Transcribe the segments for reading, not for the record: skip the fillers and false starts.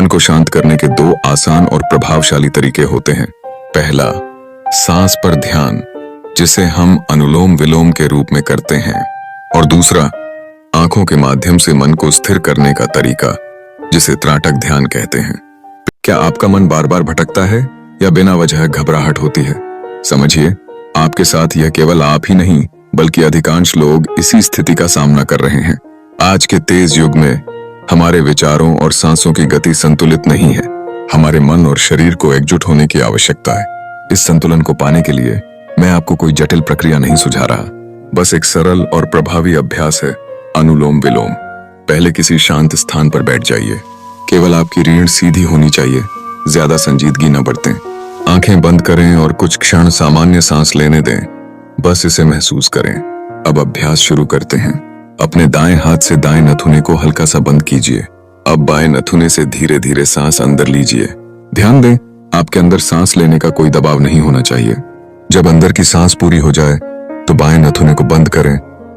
मन को शांत करने के दो आसान और प्रभावशाली तरीके होते हैं। पहला, सांस पर ध्यान, जिसे हम अनुलोम विलोम के रूप में करते हैं, और दूसरा, आंखों के माध्यम से मन को स्थिर करने का तरीका, जिसे त्राटक ध्यान कहते हैं। क्या आपका मन बार बार भटकता है या बिना वजह घबराहट होती है? समझिए, आपके साथ यह केवल आप ही नहीं बल्कि अधिकांश लोग इसी स्थिति का सामना कर रहे हैं। आज के तेज युग में हमारे विचारों और सांसों की गति संतुलित नहीं है। हमारे मन और शरीर को एकजुट होने की आवश्यकता है। इस संतुलन को पाने के लिए मैं आपको कोई जटिल प्रक्रिया नहीं सुझा रहा, बस एक सरल और प्रभावी अभ्यास है, अनुलोम विलोम। पहले किसी शांत स्थान पर बैठ जाइए। केवल आपकी रीढ़ सीधी होनी चाहिए, ज्यादा संजीदगी न बरतें। आंखें बंद करें और कुछ क्षण सामान्य सांस लेने दें। बस इसे महसूस करें। अब अभ्यास शुरू करते हैं। अपने दाएं हाथ से दाएं नथुने को हल्का सा बंद कीजिए। अब बाएं नथुने से धीरे धीरे सांस अंदर लीजिए। ध्यान दें, आपके अंदर सांस लेने का कोई दबाव नहीं होना चाहिए। जब अंदर की सांस पूरी हो जाए तो बाएं नथुने को बंद करें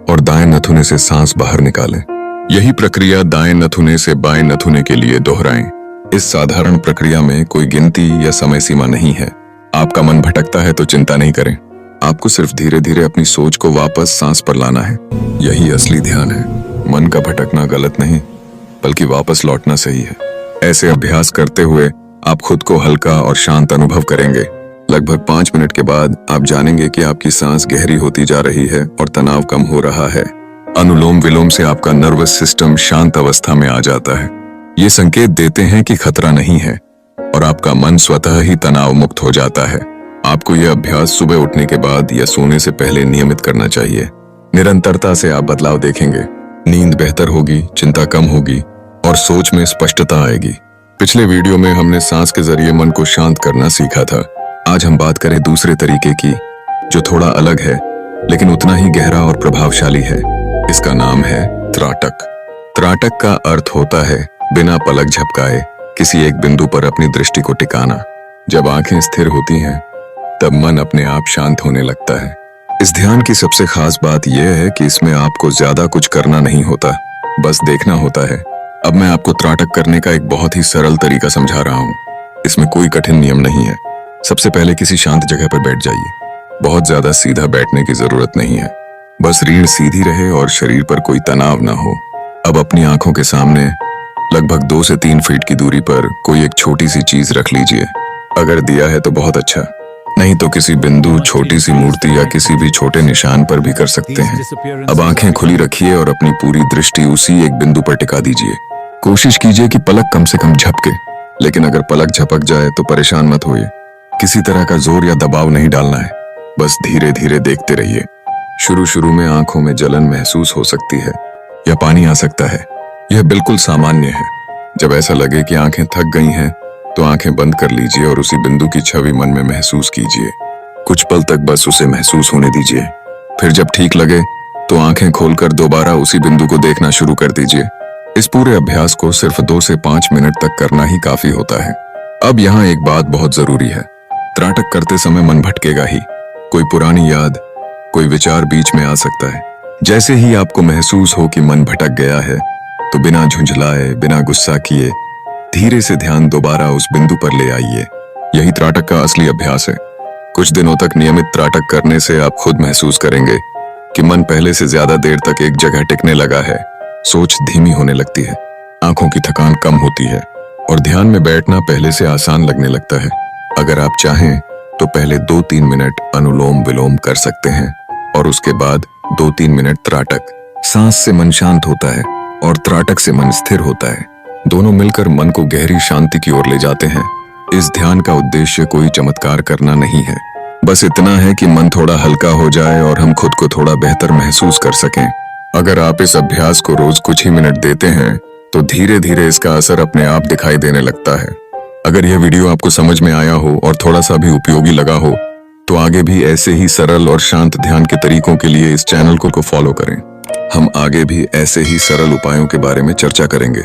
और दाएं नथुने से सांस बाहर निकालें। यही प्रक्रिया दाएं नथुने से बाएं नथुने के लिए दोहराएं। इस साधारण प्रक्रिया में कोई गिनती या समय सीमा नहीं है। आपका मन भटकता है तो चिंता नहीं करें। आपको सिर्फ धीरे धीरे अपनी सोच को वापस सांस पर लाना है। यही असली ध्यान है। मन का भटकना गलत नहीं, बल्कि वापस लौटना सही है। ऐसे अभ्यास करते हुए आप खुद को हल्का और शांत अनुभव करेंगे। लगभग 5 मिनट के बाद आप जानेंगे कि आपकी सांस गहरी होती जा रही है और तनाव कम हो रहा है। अनुलोम विलोम से आपका नर्वस सिस्टम शांत अवस्था में आ जाता है। ये संकेत देते हैं कि खतरा नहीं है और आपका मन स्वतः ही तनाव मुक्त हो जाता है। आपको यह अभ्यास सुबह उठने के बाद या सोने से पहले नियमित करना चाहिए। निरंतरता से आप बदलाव देखेंगे। नींद बेहतर होगी, चिंता कम होगी और सोच में स्पष्टता आएगी। पिछले वीडियो में हमने सांस के जरिए मन को शांत करना सीखा था। आज हम बात करें दूसरे तरीके की, जो थोड़ा अलग है लेकिन उतना ही गहरा और प्रभावशाली है। इसका नाम है त्राटक। त्राटक का अर्थ होता है बिना पलक झपकाए किसी एक बिंदु पर अपनी दृष्टि को टिकाना। जब आंखें स्थिर होती हैं तब मन अपने आप शांत होने लगता है। इस ध्यान की सबसे खास बात यह है कि इसमें आपको ज्यादा कुछ करना नहीं होता, बस देखना होता है। अब मैं आपको त्राटक करने का एक बहुत ही सरल तरीका समझा रहा हूँ। इसमें कोई कठिन नियम नहीं है। सबसे पहले किसी शांत जगह पर बैठ जाइए। बहुत ज्यादा सीधा बैठने की जरूरत नहीं है, बस रीढ़ सीधी रहे और शरीर पर कोई तनाव ना हो। अब अपनी आंखों के सामने लगभग 2 से 3 फीट की दूरी पर कोई एक छोटी सी चीज रख लीजिए। अगर दिया है तो बहुत अच्छा, नहीं तो किसी बिंदु, छोटी सी मूर्ति या किसी भी छोटे निशान पर भी कर सकते हैं। अब आंखें खुली रखिए और अपनी पूरी दृष्टि उसी एक बिंदु पर टिका दीजिए। कोशिश कीजिए कि पलक कम से कम झपके, लेकिन अगर पलक झपक जाए तो परेशान मत होइए। किसी तरह का जोर या दबाव नहीं डालना है, बस धीरे धीरे देखते रहिए। शुरू में आंखों में जलन महसूस हो सकती है या पानी आ सकता है। यह बिल्कुल सामान्य है। जब ऐसा लगे कि आंखें थक गई हैं, तो आंखें बंद कर लीजिए और उसी बिंदु की छवि मन में महसूस कीजिए। कुछ पल तक बस उसे महसूस होने दीजिए। फिर जब ठीक लगे तो आंखें खोलकर दोबारा उसी बिंदु को देखना शुरू कर दीजिए। इस पूरे अभ्यास को सिर्फ 2 से 5 मिनट तक करना ही काफी होता है। अब यहाँ एक बात बहुत जरूरी है। त्राटक करते समय मन भटकेगा ही। कोई पुरानी याद, कोई विचार बीच में आ सकता है। जैसे ही आपको महसूस हो कि मन भटक गया है, तो बिना झुंझलाए, बिना गुस्सा किए धीरे से ध्यान दोबारा उस बिंदु पर ले आइए। यही त्राटक का असली अभ्यास है। कुछ दिनों तक नियमित त्राटक करने से आप खुद महसूस करेंगे कि मन पहले से ज्यादा देर तक एक जगह टिकने लगा है। सोच धीमी होने लगती है, आंखों की थकान कम होती है और ध्यान में बैठना पहले से आसान लगने लगता है। अगर आप चाहें तो पहले 2-3 मिनट अनुलोम विलोम कर सकते हैं और उसके बाद 2-3 मिनट त्राटक। सांस से मन शांत होता है और त्राटक से मन स्थिर होता है। दोनों मिलकर मन को गहरी शांति की ओर ले जाते हैं। इस ध्यान का उद्देश्य कोई चमत्कार करना नहीं है, बस इतना है कि मन थोड़ा हल्का हो जाए और हम खुद को थोड़ा बेहतर महसूस कर सकें। अगर आप इस अभ्यास को रोज कुछ ही मिनट देते हैं तो धीरे धीरे इसका असर अपने आप दिखाई देने लगता है। अगर यह वीडियो आपको समझ में आया हो और थोड़ा सा भी उपयोगी लगा हो, तो आगे भी ऐसे ही सरल और शांत ध्यान के तरीकों के लिए इस चैनल को फॉलो करें। हम आगे भी ऐसे ही सरल उपायों के बारे में चर्चा करेंगे।